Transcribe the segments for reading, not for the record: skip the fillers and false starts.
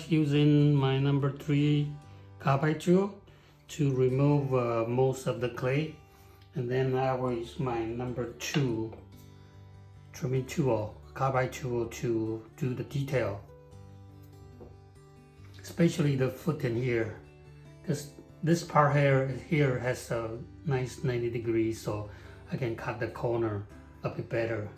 brush using my number 3 carbide tool to remove most of the clay, and then I will use my number 2 trimming tool, carbide tool, to do the detail, especially the foot in here, because this part here has a nice 90 degrees, so I can cut the corner a bit better.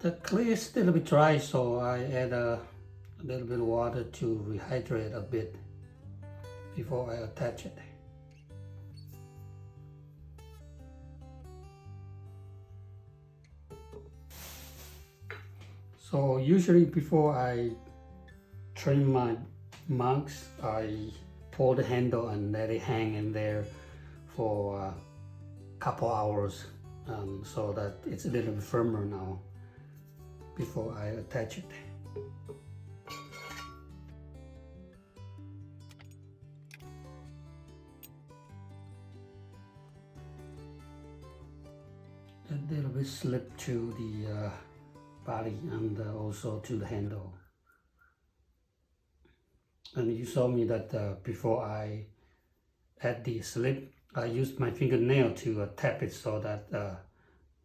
The clay is still a bit dry, so I add a little bit of water to rehydrate a bit before I attach it. So usually before I trim my mugs, I pull the handle and let it hang in there for a couple hours so that it's a little bit firmer now before I attach it. A little bit slip to the body and also to the handle. And you saw me that before I add the slip, I used my fingernail to tap it so that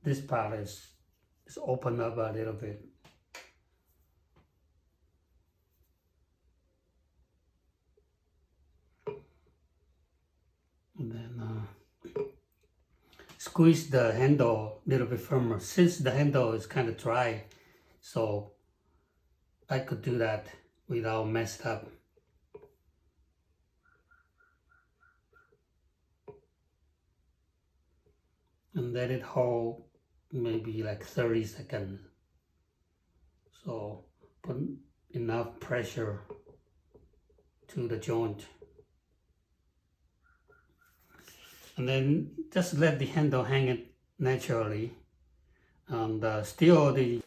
this part is opened up a little bit. And then squeeze the handle a little bit firmer. Since the handle is kind of dry, so I could do that without messed up. And let it hold maybe like 30 seconds. So put enough pressure to the joint. And then just let the handle hang it naturally. And still the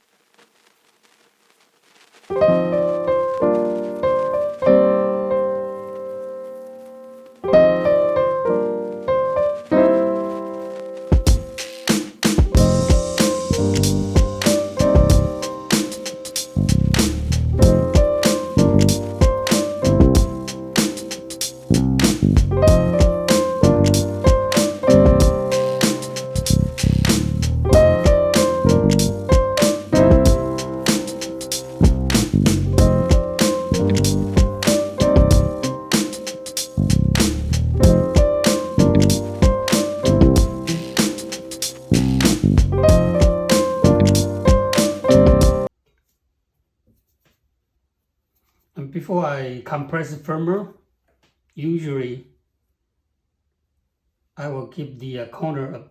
before I compress it firmer, usually I will keep the corner a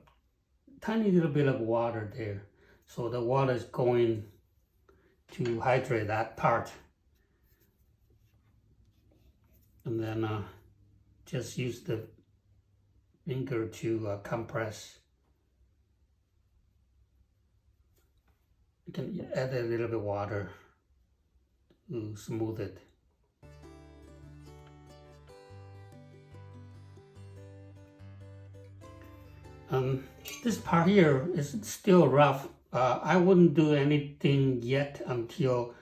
tiny little bit of water there. So the water is going to hydrate that part. And then just use the finger to compress. You can add a little bit of water to smooth it. This part here is still rough. I wouldn't do anything yet until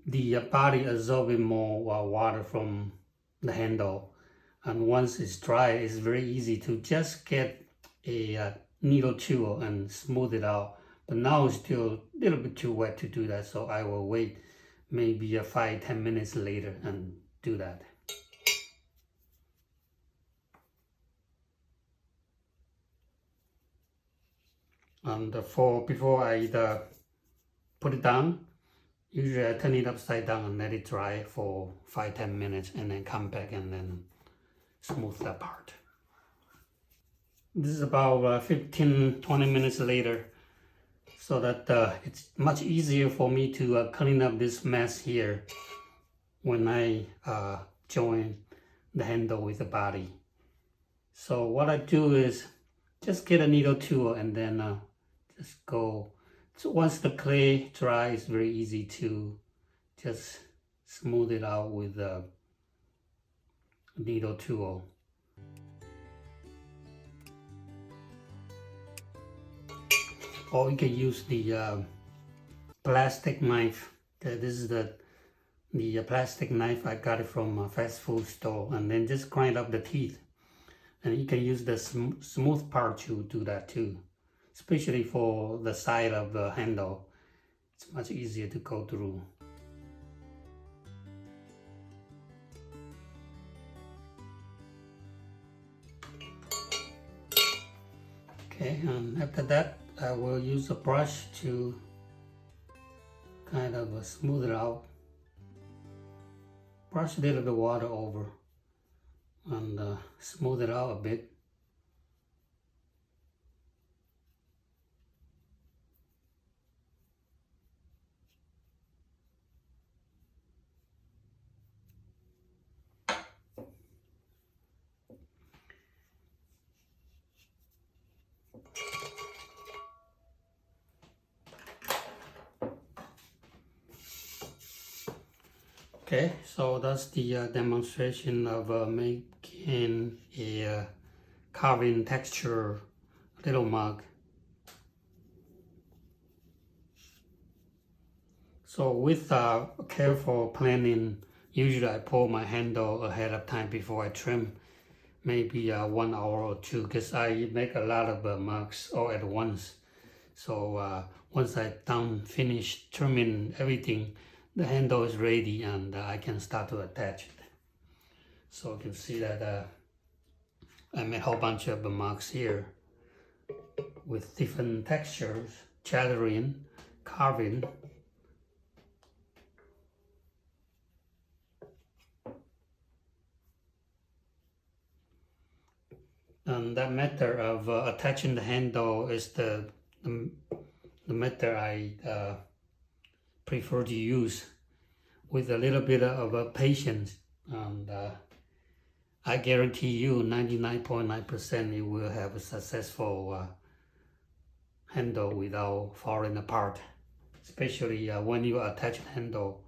the body absorbing more water from the handle. And once it's dry, it's very easy to just get a needle tool and smooth it out. But now it's still a little bit too wet to do that, so I will wait maybe 5-10 minutes later and do that. And before I put it down, usually I turn it upside down and let it dry for 5-10 minutes and then come back and then smooth that part. This is about 15-20 minutes later, so that it's much easier for me to clean up this mess here when I join the handle with the body. So what I do is just get a needle tool and then just go. So once the clay dries, it's very easy to just smooth it out with a needle tool. Or you can use the plastic knife. This is the plastic knife. I got it from a fast food store, and then just grind up the teeth. And you can use the smooth part to do that too, especially for the side of the handle. It's much easier to go through. Okay, and after that, I will use a brush to kind of smooth it out. Brush a little bit of water over and smooth it out a bit. Okay, so that's the demonstration of making a carving texture little mug. So with careful planning, usually I pull my handle ahead of time before I trim, maybe 1 hour or 2, because I make a lot of mugs all at once. So once I finish trimming everything, the handle is ready and I can start to attach it. So you can see that I made a whole bunch of mugs here with different textures, chattering, carving. And that method of attaching the handle is the method I prefer to use, with a little bit of patience, and I guarantee you 99.9% you will have a successful handle without falling apart. Especially when you attach the handle,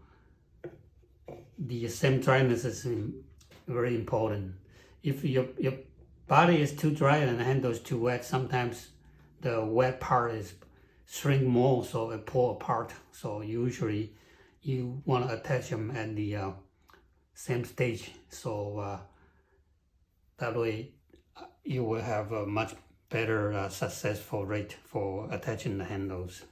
the same dryness is very important. If your body is too dry and the handle is too wet, sometimes the wet part is shrink more, so it pull apart. So usually you want to attach them at the same stage, so that way you will have a much better successful rate for attaching the handles.